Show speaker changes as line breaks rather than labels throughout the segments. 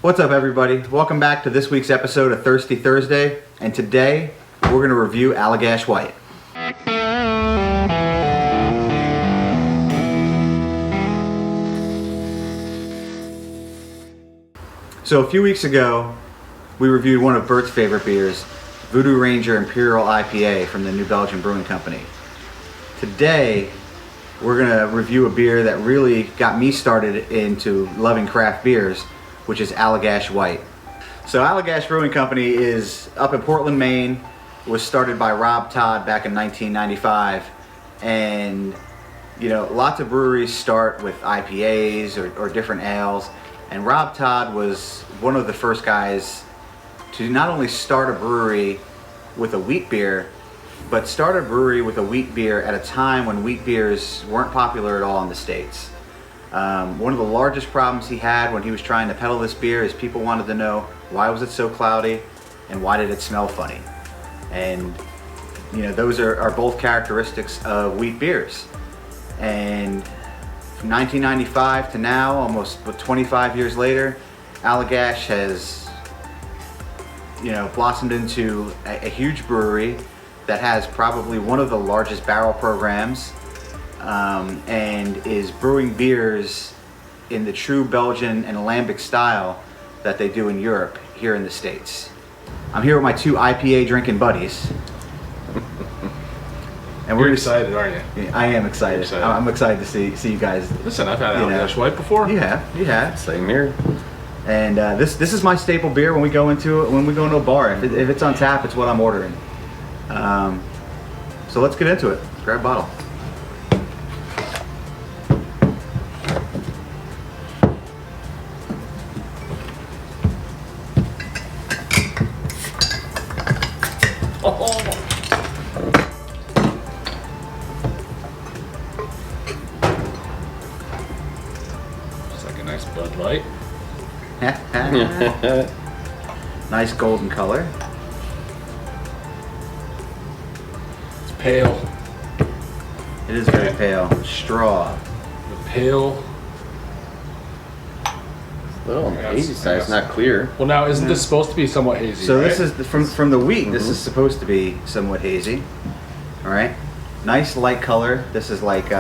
What's up, everybody? Welcome back to this week's episode of Thirsty Thursday, and today we're going to review Allagash White. So a few weeks ago, we reviewed one of Bert's favorite beers, Voodoo Ranger Imperial IPA from the New Belgium Brewing Company. Today, we're going to review a beer that really got me started into loving craft beers, which is Allagash White. So Allagash Brewing Company is up in Portland, Maine. It was started by Rob Todd back in 1995. And, you know, lots of breweries start with IPAs or different ales. And Rob Todd was one of the first guys to not only start a brewery with a wheat beer, but start a brewery with a wheat beer at a time when wheat beers weren't popular at all in the States. One of the largest problems he had when he was trying to peddle this beer is people wanted to know, why was it so cloudy and why did it smell funny? And you know, those are both characteristics of wheat beers. And from 1995 to now, almost 25 years later, Allagash has, you know, blossomed into a huge brewery that has probably one of the largest barrel programs, and is brewing beers in the true Belgian and Lambic style that they do in Europe here in the States. I'm here with my two IPA drinking buddies. And
You're excited, aren't you?
I am excited. I'm excited to see you guys.
Listen, I've had Allagash White before.
You have.
Same here.
And this is my staple beer when we go into a bar. If it's on tap, it's what I'm ordering. So let's get into it. Grab a bottle.
It's like a nice Bud Light.
Nice golden color.
It's pale.
It is very pale. Straw.
The pale.
A little on the hazy side. It's not clear.
Well, now isn't this supposed to be somewhat hazy?
So
right?
this is from the wheat. This is supposed to be somewhat hazy. All right. Nice light color. This is like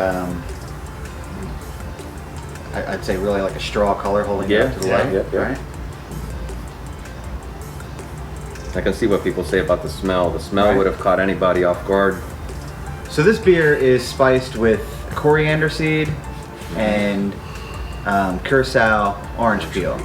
I'd say really like a straw color holding it up to the light.
Yeah.
Right.
I can see what people say about the smell. The smell would have caught anybody off guard.
So this beer is spiced with coriander seed and curacao orange peel.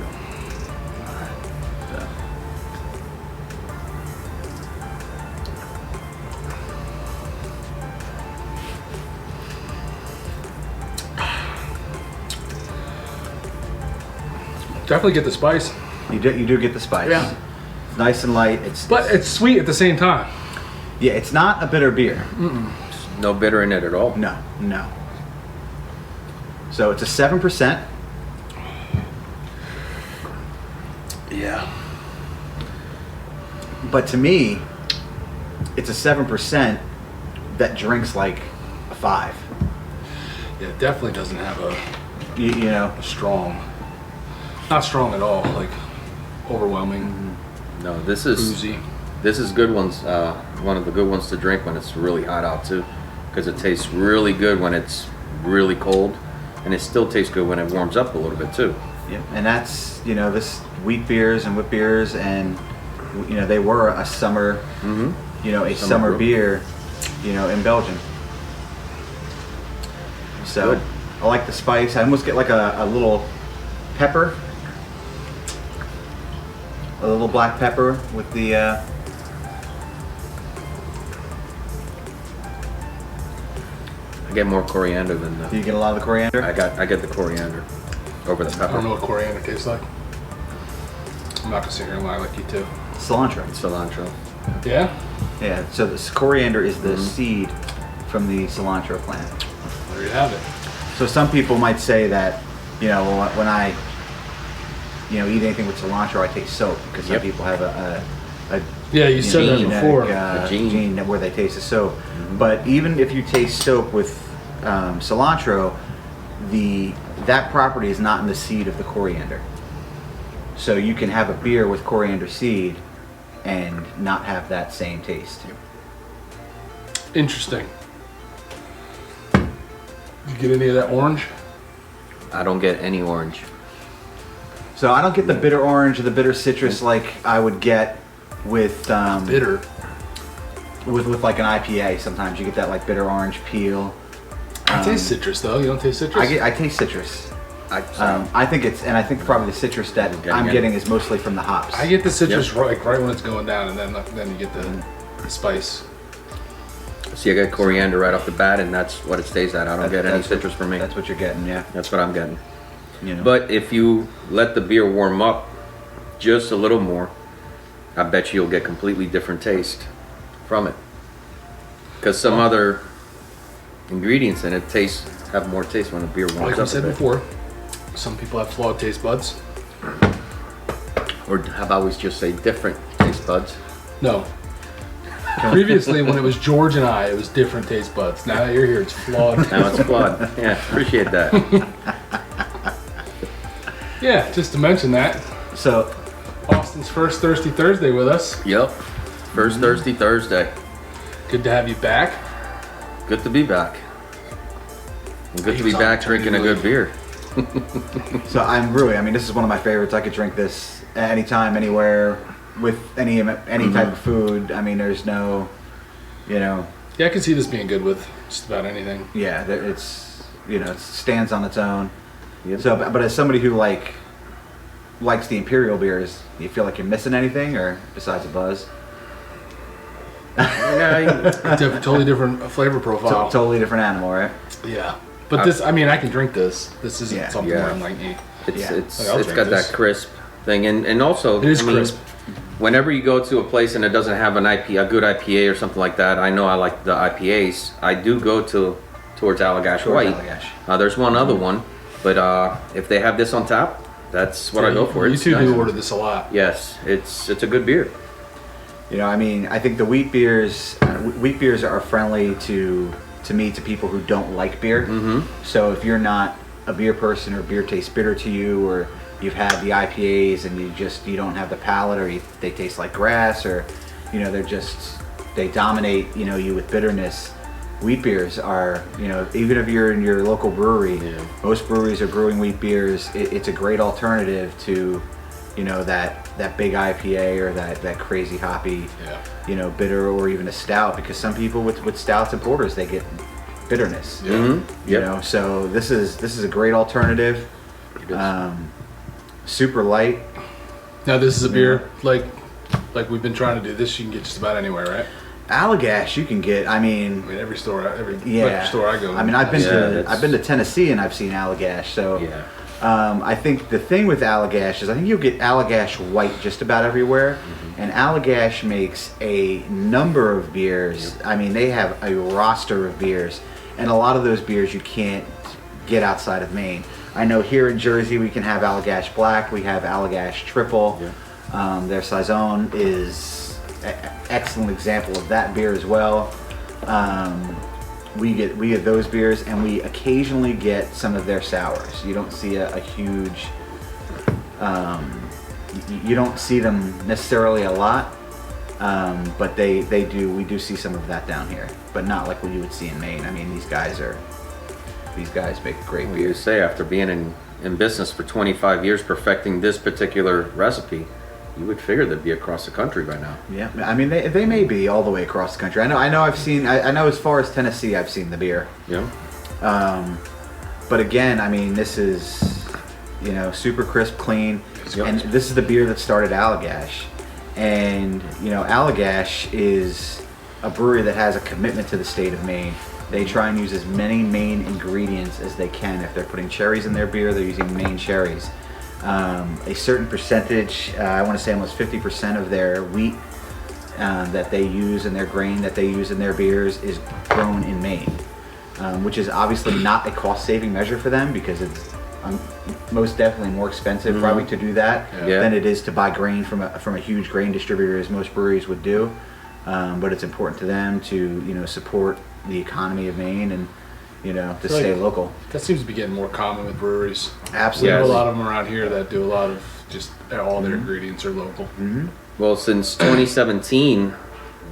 Definitely get the spice.
You do get the spice.
Yeah.
It's nice and light.
But it's sweet at the same time.
Yeah, it's not a bitter beer.
No bitter in it at all.
No. So it's a 7%.
Yeah.
But to me, it's a 7% that drinks like a 5.
Yeah, it definitely doesn't have a
You know.
strong. Not strong at all. Like overwhelming.
No, this is
Boozy.
This is good ones. One of the good ones to drink when it's really hot out too, because it tastes really good when it's really cold, and it still tastes good when it warms up a little bit too.
Yeah, and that's, you know, this wheat beers and wit beers, and you know, they were a summer, you know, a summer
brew.
beer, you know, in Belgium. So
Good.
I like the spice. I almost get like a little pepper, a little black pepper with the.
I get more coriander than
Do you get a lot of the coriander?
I get the coriander over the
I
pepper.
don't know what coriander tastes like. I'm not gonna sit here and lie like you too.
Cilantro.
Cilantro.
Yeah?
Yeah. So this coriander is the seed from the cilantro plant.
There you have it.
So some people might say that, you know, when I, you know, eat anything with cilantro, I taste soap, because some
Yep.
people have a
Yeah, you said that
genetic,
before.
A gene.
gene where they taste the soap. But even if you taste soap with cilantro, that property is not in the seed of the coriander. So you can have a beer with coriander seed and not have that same taste.
Interesting. You get any of that orange?
I don't get any orange.
So I don't get the bitter orange or the bitter citrus like I would get with
Bitter.
with like an IPA. Sometimes you get that like bitter orange peel.
I taste citrus though. You don't taste citrus?
I taste citrus.
I
I think it's probably the citrus that I'm getting is mostly from the hops.
I get the citrus right when it's going down, and then you get the spice.
see. I got coriander right off the bat, and that's what it stays at. I don't get any citrus from me.
That's what you're getting, yeah.
That's what I'm getting.
You know.
But if you let the beer warm up just a little more, I bet you'll get completely different taste from it. Because some other ingredients in it have more taste when the beer warms
Like
up.
we said before, some people have flawed taste buds.
Or how about we just say different taste buds?
No. Previously, when it was George and I, it was different taste buds. Now that you're here, it's flawed.
Now it's flawed. Yeah, appreciate that.
Yeah, just to mention that.
So
Austin's first Thirsty Thursday with us.
Yep. First Thirsty Thursday.
Good to have you back.
Good to be back. And good to be back drinking a good beer.
So I mean, this is one of my favorites. I could drink this anytime, anywhere, with any type of food. I mean, there's no,
Yeah, I can see this being good with just about anything.
yeah, it's, it stands on its own.
Yep.
So, but as somebody who likes the imperial beers, do you feel like you're missing anything, or besides a buzz?
Yeah,
Totally different flavor profile.
Totally different animal, right?
Yeah. But this, I mean, I can drink this. This isn't
Yeah.
something where I'm like, eh.
it's
I'll
it's
drink
got
this.
that crisp thing, and also
It is
I mean,
crisp.
Whenever you go to a place and it doesn't have a good IPA or something like that, I know I like the IPAs. I do go towards Allagash White.
Allagash.
There's one other one, but if they have this on tap, that's what I go for.
You
It's
two
nice.
do order this a lot.
Yes, it's a good beer.
I mean, I think the wheat beers are friendly to people who don't like beer.
Mm-hmm.
So if you're not a beer person, or beer tastes bitter to you, or you've had the IPAs and you don't have the palate, or they taste like grass, or they dominate you with bitterness. Wheat beers are, even if you're in your local brewery, most breweries are brewing wheat beers. It's a great alternative to that big IPA or that crazy hoppy, bitter, or even a stout, because some people with stouts and porters, they get bitterness.
Yeah.
Mm-hmm. Yep.
So this is a great alternative. Super light.
Now this is a beer like we've been trying to do this. You can get just about anywhere, right?
Allagash you can get. I mean,
Every store liquor
yeah.
store I go.
I mean, I've been
Yeah,
I've been to Tennessee and I've seen Allagash. So
Yeah.
I think the thing with Allagash is I think you'll get Allagash White just about everywhere.
Mm-hmm.
And Allagash makes a number of beers. I mean, they have a roster of beers, and a lot of those beers you can't get outside of Maine. I know here in Jersey we can have Allagash Black, we have Allagash Triple. Their Saison is an excellent example of that beer as well. We get those beers, and we occasionally get some of their sours. You don't see a huge, you don't see them necessarily a lot, but they do. We do see some of that down here, but not like what you would see in Maine. I mean, these guys make great
You
beers.
say after being in business for 25 years, perfecting this particular recipe, you would figure they'd be across the country by now.
Yeah, I mean they may be all the way across the country. I know I know as far as Tennessee I've seen the beer.
Yeah.
But again, I mean, this is, super crisp, clean, and this is the beer that started Allagash. And Allagash is a brewery that has a commitment to the state of Maine. They try and use as many Maine ingredients as they can. If they're putting cherries in their beer, they're using Maine cherries. A certain percentage, I want to say almost 50% of their wheat that they use in their grain that they use in their beers is grown in Maine, which is obviously not a cost-saving measure for them, because it's most definitely more expensive probably to do that than it is to buy grain from a huge grain distributor, as most breweries would do. But it's important to them to support the economy of Maine and to stay local.
That seems to be getting more common with breweries.
Absolutely.
We have a lot of them around here that do a lot of just all their ingredients are local.
Well, since 2017,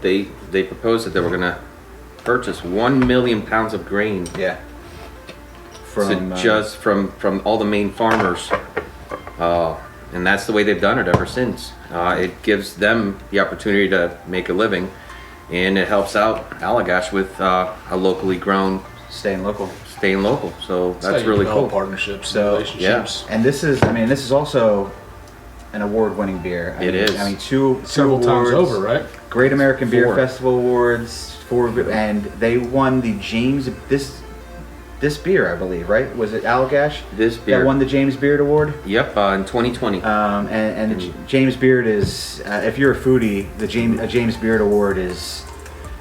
they proposed that they were gonna purchase 1 million pounds of grain.
Yeah.
Just from all the main farmers, and that's the way they've done it ever since. It gives them the opportunity to make a living, and it helps out Allagash with a locally grown,
staying local.
So
That's how
that's
you
really
develop
cool.
Partnerships,
So,
relationships.
And this is also an award-winning beer.
It is.
I mean, two
Several
awards,
times over, right?
Great American Beer
4.
Festival awards, 4, and they won the James this beer, I believe, right? Was it Allagash?
This beer.
That won the James Beard Award.
Yep, in 2020.
And the James Beard is, if you're a foodie, a James Beard Award is,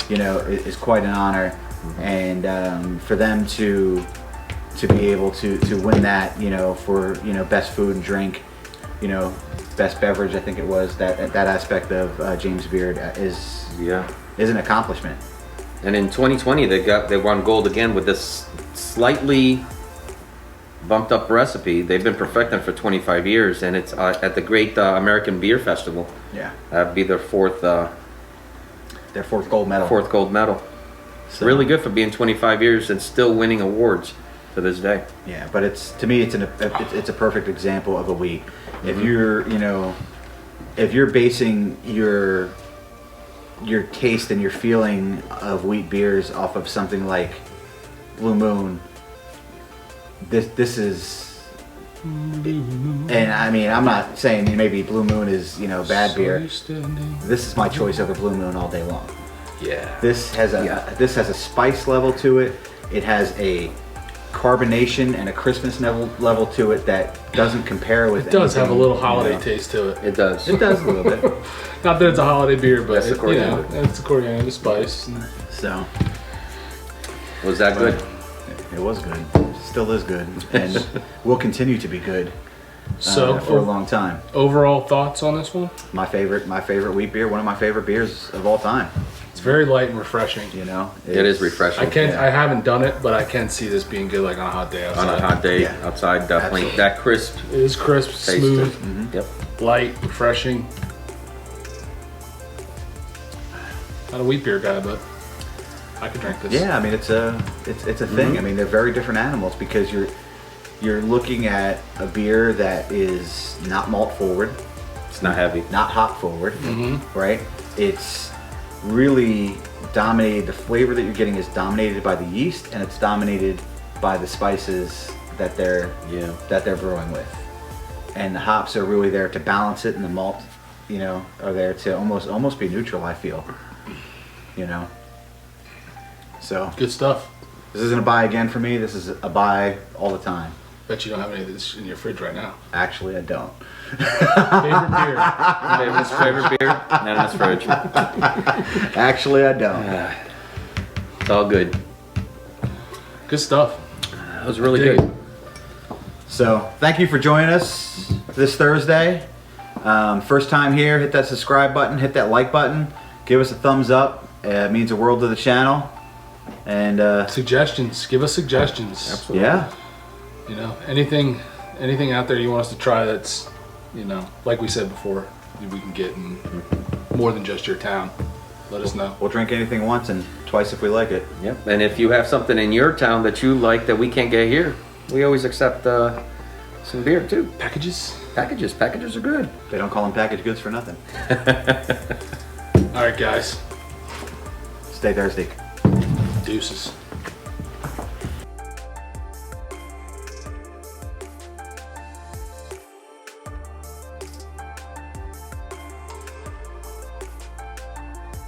is quite an honor, and for them to be able to win that, for best food and drink, best beverage, I think it was that aspect of James Beard is an accomplishment.
And in 2020, they won gold again with this slightly bumped up recipe. They've been perfecting for 25 years, and it's at the Great American Beer Festival.
Yeah.
That'd be their fourth
gold medal.
fourth gold medal.
So,
Really good for being 25 years and still winning awards to this day.
Yeah, but to me it's a perfect example of a wheat. If you're basing your taste and your feeling of wheat beers off of something like Blue Moon, this is, and I mean, I'm not saying maybe Blue Moon is bad beer. This is my choice over Blue Moon all day long.
Yeah.
This has a spice level to it. It has a carbonation and a crispness level to it that doesn't compare with.
It does have a
anything,
little holiday taste to it.
It does.
It does a little bit.
Not that it's a holiday beer, but
That's the coriander.
it's the coriander, the spice.
So
Was that good?
it was good. Still is good, and will continue to be good
So
for a long time.
overall thoughts on this one?
My favorite wheat beer. One of my favorite beers of all time.
It's very light and refreshing.
It is refreshing.
I haven't done it, but I can see this being good, like on a hot day outside.
On a hot day
Yeah.
outside, definitely.
Absolutely.
That crisp
It is crisp,
taste.
smooth,
Yep.
light, refreshing. Not a wheat beer guy, but I could drink this.
Yeah, I mean it's a thing. I mean they're very different animals because you're looking at a beer that is not malt forward,
It's not heavy.
not hop forward, right? It's really dominated. The flavor that you're getting is dominated by the yeast, and it's dominated by the spices that they're brewing with, and the hops are really there to balance it, and the malt, are there to almost be neutral. I feel, So
Good stuff.
this isn't a buy again for me. This is a buy all the time.
Bet you don't have any of this in your fridge right now.
Actually, I don't.
Favorite beer?
Favorite beer? Not in this fridge.
Actually, I don't.
It's all good.
Good stuff.
That was really
Dig
good.
it.
So thank you for joining us this Thursday. First time here, hit that subscribe button, hit that like button, give us a thumbs up. It means the world to the channel. And
Suggestions. Give us suggestions.
Absolutely.
yeah,
Anything out there you want us to try that's, like we said before, we can get in more than just your town. Let us know.
we'll drink anything once and twice if we like it.
Yep. And if you have something in your town that you like that we can't get here, we always accept some beer too.
Packages?
Packages are good.
They don't call them packaged goods for nothing.
All right, guys.
Stay thirsty.
Deuces.